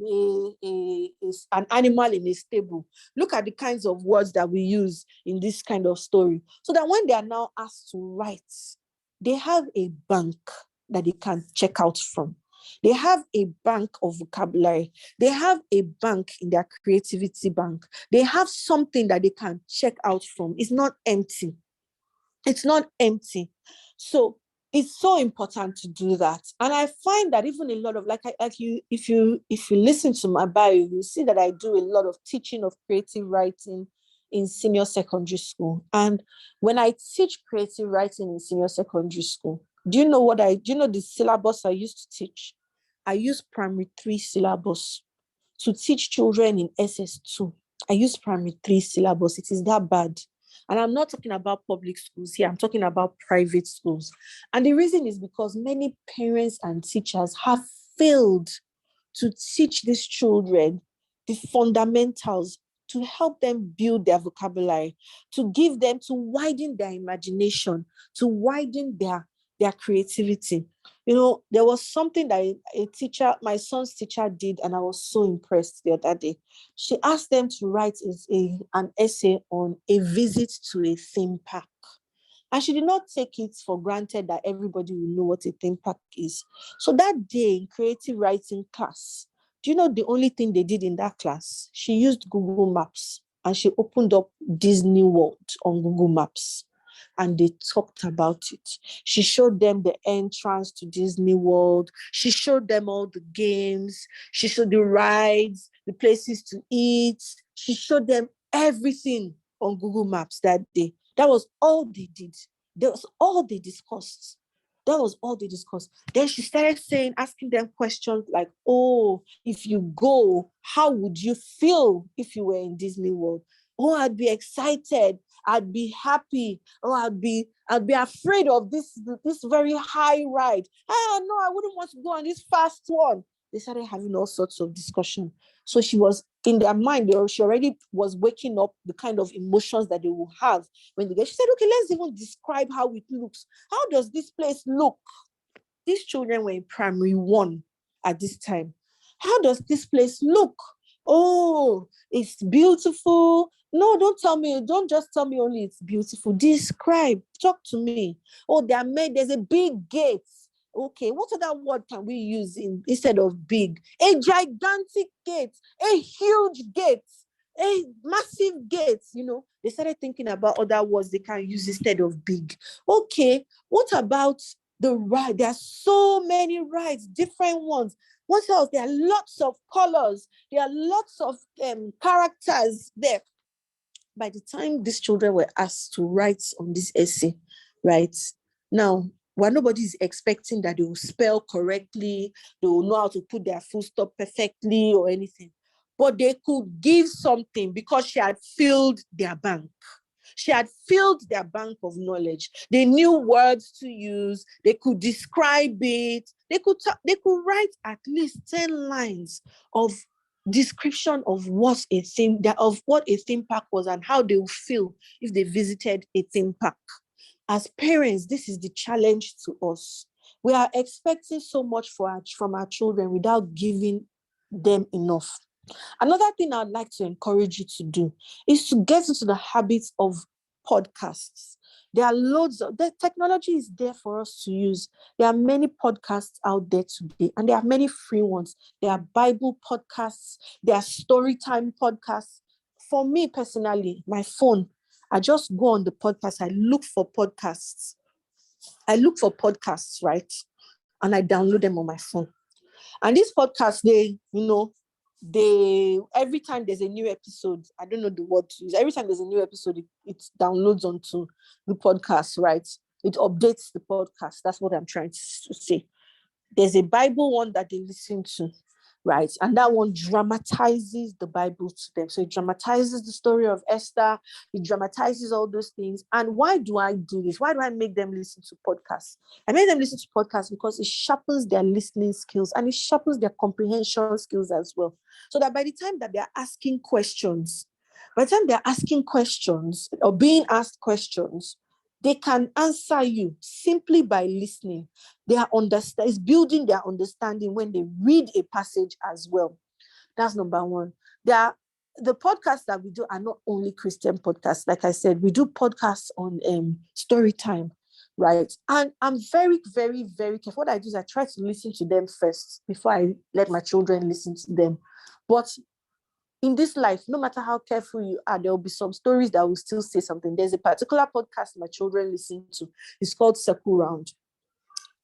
animal in a stable. Look at the kinds of words that we use in this kind of story. So that when they are now asked to write, they have a bank that they can check out from. They have a bank of vocabulary. They have a bank in their creativity bank. They have something that they can check out from. It's not empty. It's not empty. So it's so important to do that. And I find that even a lot of, if you listen to my bio, you see that I do a lot of teaching of creative writing in senior secondary school. And when I teach creative writing in senior secondary school, do you know the syllabus I used to teach? I use primary 3 syllabus to teach children in SS2. I use primary 3 syllabus. It is that bad. And I'm not talking about public schools here. I'm talking about private schools. And the reason is because many parents and teachers have failed to teach these children the fundamentals, to help them build their vocabulary, to widen their imagination, to widen their creativity. There was something that my son's teacher did, and I was so impressed the other day. She asked them to write an essay on a visit to a theme park. And she did not take it for granted that everybody will know what a theme park is. So that day in creative writing class, do you know the only thing they did in that class? She used Google Maps and she opened up Disney World on Google Maps. And they talked about it. She showed them the entrance to Disney World. She showed them all the games. She showed the rides, the places to eat. She showed them everything on Google Maps that day. That was all they did. That was all they discussed. That was all they discussed. Then she started asking them questions like, oh, if you go, how would you feel if you were in Disney World? Oh, I'd be excited. I'd be happy. Oh, I'd be afraid of this very high ride. No, I wouldn't want to go on this fast one. They started having all sorts of discussion. So she was, in their mind, she already was waking up the kind of emotions that they will have when they get. She said, okay, let's even describe how it looks. How does this place look? These children were in primary 1 at this time. How does this place look? Oh, it's beautiful. No, don't just tell me only it's beautiful. Describe, talk to me. Oh, there's a big gate. Okay, what other word can we use instead of big? A gigantic gate, a huge gate, a massive gate. They started thinking about other words they can use instead of big. Okay, what about the ride? There are so many rides, different ones. What else? There are lots of colors. There are lots of characters there. By the time these children were asked to write on this essay, right now, while nobody is expecting that they will spell correctly, they will know how to put their full stop perfectly or anything, but they could give something because she had filled their bank. She had filled their bank of knowledge. They knew words to use. They could describe it. They could write at least 10 lines of description of what a theme park was and how they would feel if they visited a theme park. As parents, this is the challenge to us. We are expecting so much from our children without giving them enough. Another thing I'd like to encourage you to do is to get into the habits of podcasts. There are the technology is there for us to use. There are many podcasts out there today, and there are many free ones. There are Bible podcasts, there are story time podcasts. For me personally, my phone, I just go on the podcast, I look for podcasts, right? And I download them on my phone. And these podcasts, they every time there's a new episode, I don't know the word to use. Every time there's a new episode, it downloads onto the podcast, right? It updates the podcast. That's what I'm trying to say. There's a Bible one that they listen to, right? And that one dramatizes the Bible to them. So it dramatizes the story of Esther. It dramatizes all those things. And why do I do this? Why do I make them listen to podcasts? I make them listen to podcasts because it sharpens their listening skills and it sharpens their comprehension skills as well. So that by the time that they're asking questions, or being asked questions, they can answer you simply by listening. It's building their understanding when they read a passage as well. That's number one. The podcasts that we do are not only Christian podcasts. Like I said, we do podcasts on story time, right? And I'm very, very, very careful. What I do is I try to listen to them first before I let my children listen to them. But in this life, no matter how careful you are, there will be some stories that will still say something. There's a particular podcast my children listen to. It's called Circle Round.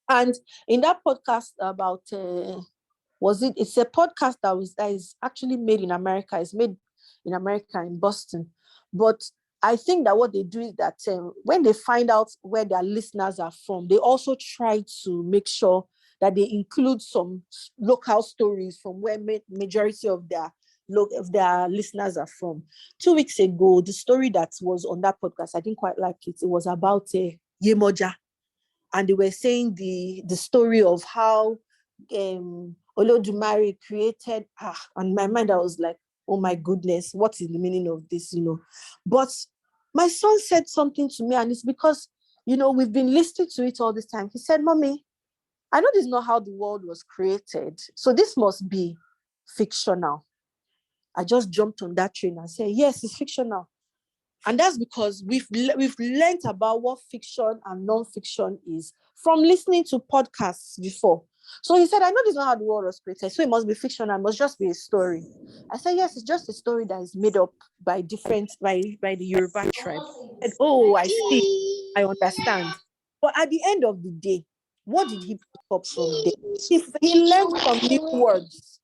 And in that podcast about, it's a podcast that is actually made in America. It's made in America, in Boston. But I think that what they do is that when they find out where their listeners are from, they also try to make sure that they include some local stories from where majority of their listeners are from. 2 weeks ago, the story that was on that podcast, I didn't quite like it. It was about Yemoja. And they were saying the story of how Olodumare created, and my mind, I was like, oh my goodness, what is the meaning of this, But my son said something to me, and it's because, we've been listening to it all this time. He said, Mommy, I know this is not how the world was created, so this must be fictional. I just jumped on that train and said, yes, it's fictional. And that's because we've learned about what fiction and non-fiction is from listening to podcasts before. So he said, I know this is not how the world was created, so it must be fiction and must just be a story. I said, yes, it's just a story that is made up by the Yoruba tribe. He said, oh, I see, I understand. But at the end of the day, what did he pick up from there? He learned some new words.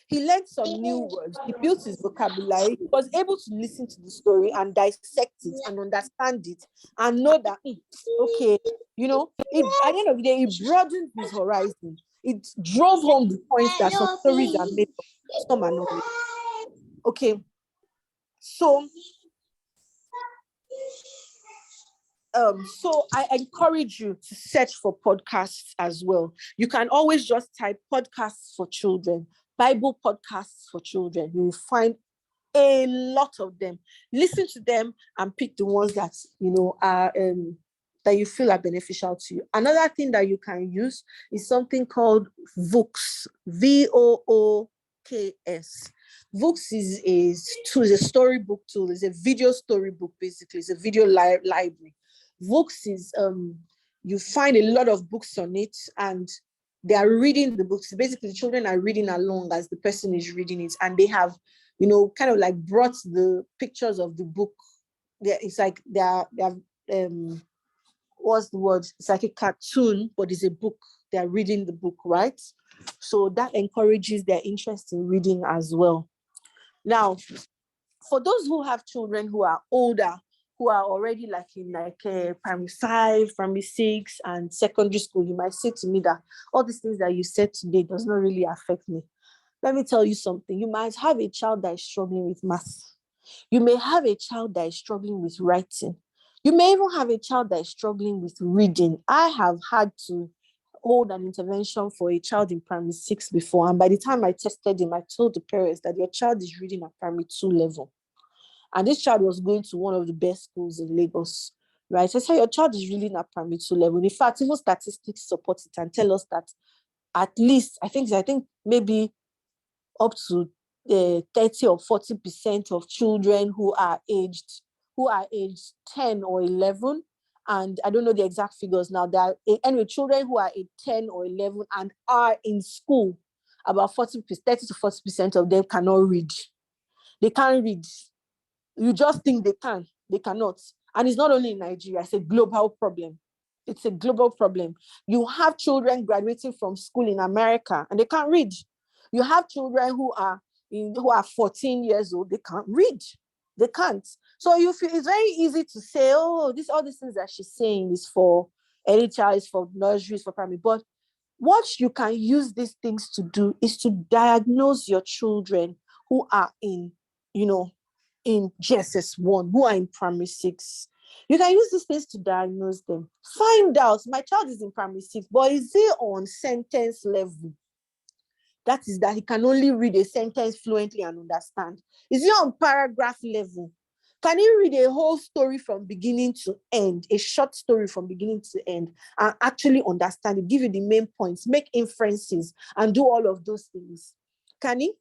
He learned some new words. He built his vocabulary. He was able to listen to the story and dissect it and understand it and know that, okay, at the end of the day, it broadened his horizon. It drove home the points that some stories are made of, some are not made. Okay, so I encourage you to search for podcasts as well. You can always just type podcasts for children, Bible podcasts for children. You will find a lot of them. Listen to them and pick the ones that are that you feel are beneficial to you. Another thing that you can use is something called Vooks, Vooks. Vooks is a storybook tool. It's a video storybook, basically. It's a video library. Vooks is you find a lot of books on it, and they are reading the books. Basically, the children are reading along as the person is reading it, and they have, kind of like brought the pictures of the book. It's like they have what's the word? It's like a cartoon, but it's a book. They are reading the book, right? So that encourages their interest in reading as well. Now, for those who have children who are older, who are already like in primary 5, primary 6, and secondary school, you might say to me that all these things that you said today does not really affect me. Let me tell you something. You might have a child that is struggling with math. You may have a child that is struggling with writing. You may even have a child that is struggling with reading. I have had to hold an intervention for a child in primary 6 before. And by the time I tested him, I told the parents that your child is reading at primary 2 level. And this child was going to one of the best schools in Lagos, right? So I said, your child is reading at primary 2 level. In fact, even statistics support it and tell us that at least, I think maybe up to 30 or 40% of children who are aged 10 or 11, and I don't know the exact figures now, that anyway, children who are 10 or 11 and are in school, about 30 to 40% of them cannot read. They can't read. You just think they cannot. And it's not only in Nigeria, it's a global problem. It's a global problem. You have children graduating from school in America and they can't read. You have children who are 14 years old, they can't read. They can't. So it's very easy to say, all these things that she's saying is for early child, is for nurseries, for primary. But what you can use these things to do is to diagnose your children who are in GSS1, who are in primary 6. You can use these things to diagnose them. Find out, my child is in primary 6, but is he on sentence level? That is that he can only read a sentence fluently and understand. Is he on paragraph level? Can he read a whole story from beginning to end, a short story from beginning to end, and actually understand it, give you the main points, make inferences, and do all of those things? Can he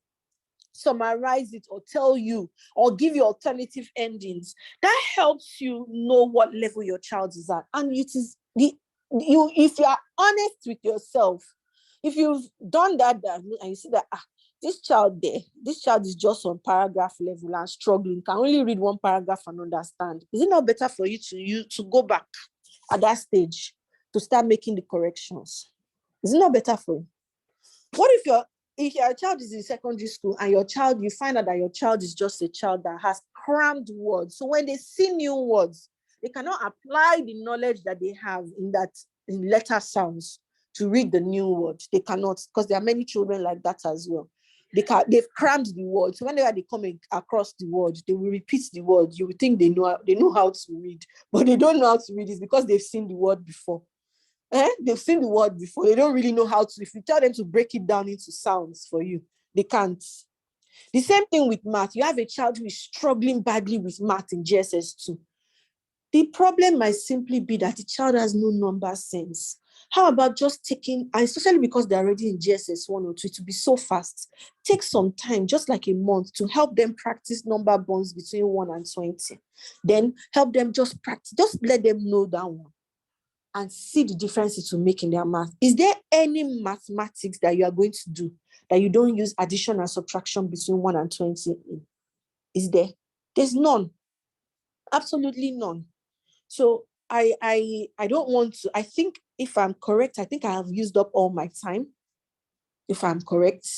summarize it or tell you or give you alternative endings? That helps you know what level your child is at. And it is if you are honest with yourself, if you've done that and you see that this child is just on paragraph level and struggling, can only read one paragraph and understand, is it not better for you to go back at that stage to start making the corrections? Is it not better for you? What if your child is in secondary school and you find out that your child is just a child that has crammed words? So when they see new words, they cannot apply the knowledge that they have in letter sounds to read the new word. They cannot, because there are many children like that as well. They've crammed the word. So whenever they come across the word, they will repeat the word. You would think they know how to read, but they don't know how to read. It's because they've seen the word before. They've seen the word before. They don't really know how to. If you tell them to break it down into sounds for you, they can't. The same thing with math. You have a child who is struggling badly with math in GSS2. The problem might simply be that the child has no number sense. How about just taking, especially because they're already in GSS1 or 2, to be so fast, take some time, just like a month, to help them practice number bonds between 1 and 20. Then help them just practice, just let them know that one and see the difference it will make in their math. Is there any mathematics that you are going to do that you don't use addition and subtraction between 1 and 20 in? Is there? There's none. Absolutely none. So I don't want to. I think if I'm correct, I think I have used up all my time. If I'm correct.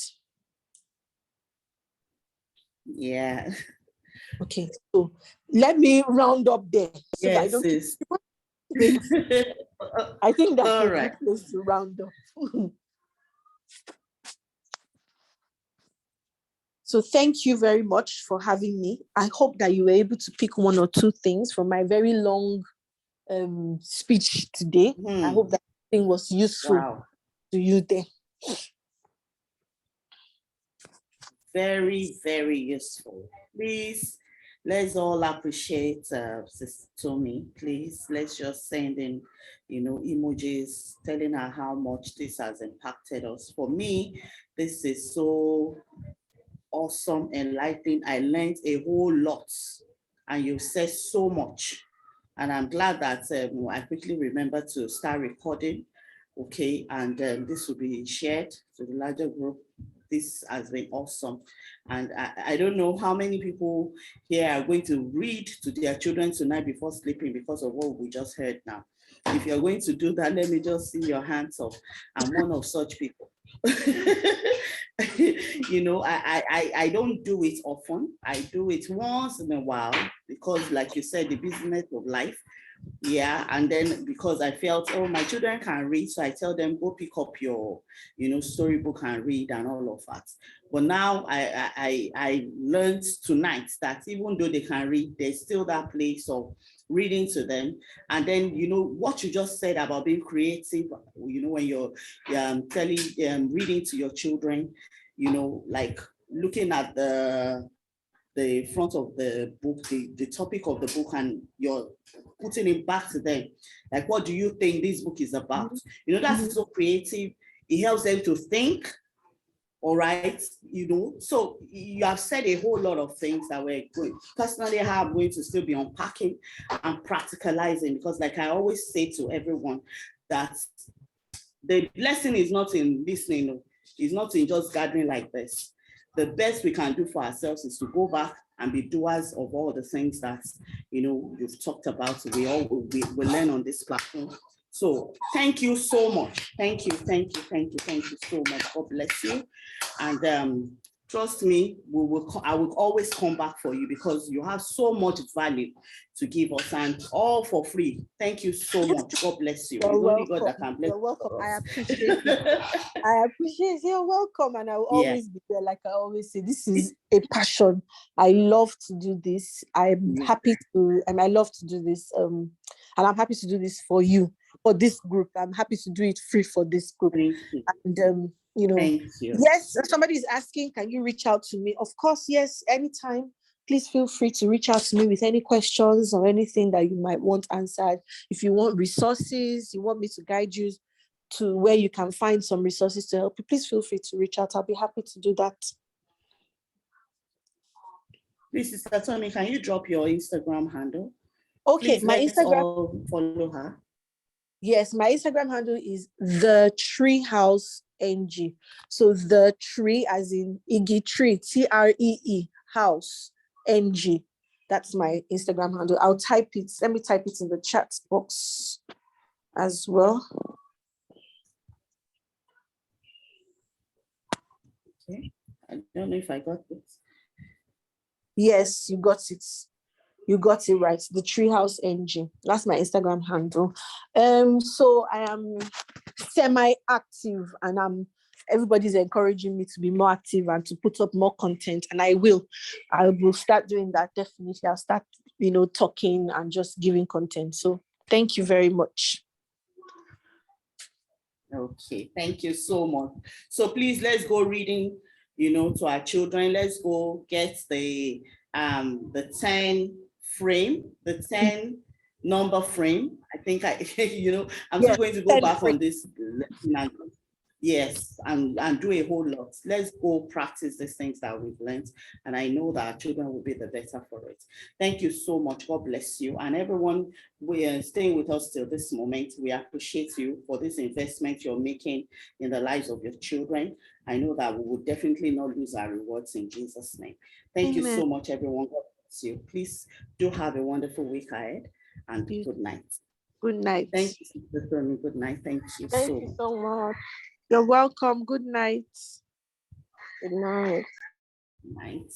Yeah. Okay. So let me round up there. So Yes, that I don't I think that's a good place to round up. So thank you very much for having me. I hope that you were able to pick 1 or 2 things from my very long speech today. I hope that thing was useful to you there. Very, very useful. Please, let's all appreciate Sister Tomi. Please, let's just send in, emojis telling her how much this has impacted us. For me, this is so awesome, enlightening. I learned a whole lot, and you said so much. And I'm glad that I quickly remembered to start recording. Okay, and this will be shared to the larger group. This has been awesome. And I don't know how many people here are going to read to their children tonight before sleeping because of what we just heard now. If you're going to do that, let me just see your hands up. I'm one of such people. You know, I don't do it often. I do it once in a while because, like you said, the business of life. Yeah, and then because I felt, oh, my children can read, so I tell them, go pick up your, you know, storybook and read and all of that. But now I learned tonight that even though they can read, there's still that place of reading to them. And then, you know, what you just said about being creative, you know, when you're reading to your children, you know, like looking at the front of the book, the topic of the book, and you're putting it back to them. Like, what do you think this book is about? You know, that's so creative. It helps them to think. All right, you know, so you have said a whole lot of things that we're going. Personally, how I'm going to still be unpacking and practicalizing, because like I always say to everyone, that the lesson is not in listening, it's not in just gathering like this. The best we can do for ourselves is to go back and be doers of all the things that, you know, you've talked about. We learn on this platform. So thank you so much. Thank you so much. God bless you. And trust me, I will always come back for you because you have so much value to give us, and all for free. Thank you so much. God bless you. It's only God that can bless. You're welcome. I appreciate it. I appreciate it. You're welcome. And I will always be there. Like I always say, this is a passion. I love to do this. I'm happy to, and I love to do this. And I'm happy to do this for you, for this group. I'm happy to do it free for this group. And you know, yes, somebody is asking, can you reach out to me? Of course, yes, anytime. Please feel free to reach out to me with any questions or anything that you might want answered. If you want resources, you want me to guide you to where you can find some resources to help you, please feel free to reach out. I'll be happy to do that. Please, Sister Tomi, can you drop your Instagram handle? Okay, please, my Instagram. All follow her. Yes, my Instagram handle is the Treehouse NG. So the tree, as in Iggy tree, TREE house NG. That's my Instagram handle. I'll type it. Let me type it in the chat box as well. Okay. I don't know if I got it. Yes, you got it. You got it right. The Treehouse NG. That's my Instagram handle. So I am semi-active, and everybody's encouraging me to be more active and to put up more content, and I will start doing that. Definitely, I'll start, you know, talking and just giving content. So thank you very much. Okay, thank you so much. So please, let's go reading, you know, to our children. Let's go get the 10 frame, the 10 number frame. I think you know, I'm still going to go back on this lesson. Yes, and do a whole lot. Let's go practice these things that we've learned. And I know that our children will be the better for it. Thank you so much. God bless you. And everyone, we are staying with us till this moment. We appreciate you for this investment you're making in the lives of your children. I know that we will definitely not lose our rewards in Jesus' name. Thank you so much, everyone. God bless you. Please do have a wonderful week ahead, and good night. Good night. Thank you, Sister Tomi. Good night. Thank you so much. You're welcome. Good night. Good night. Good night.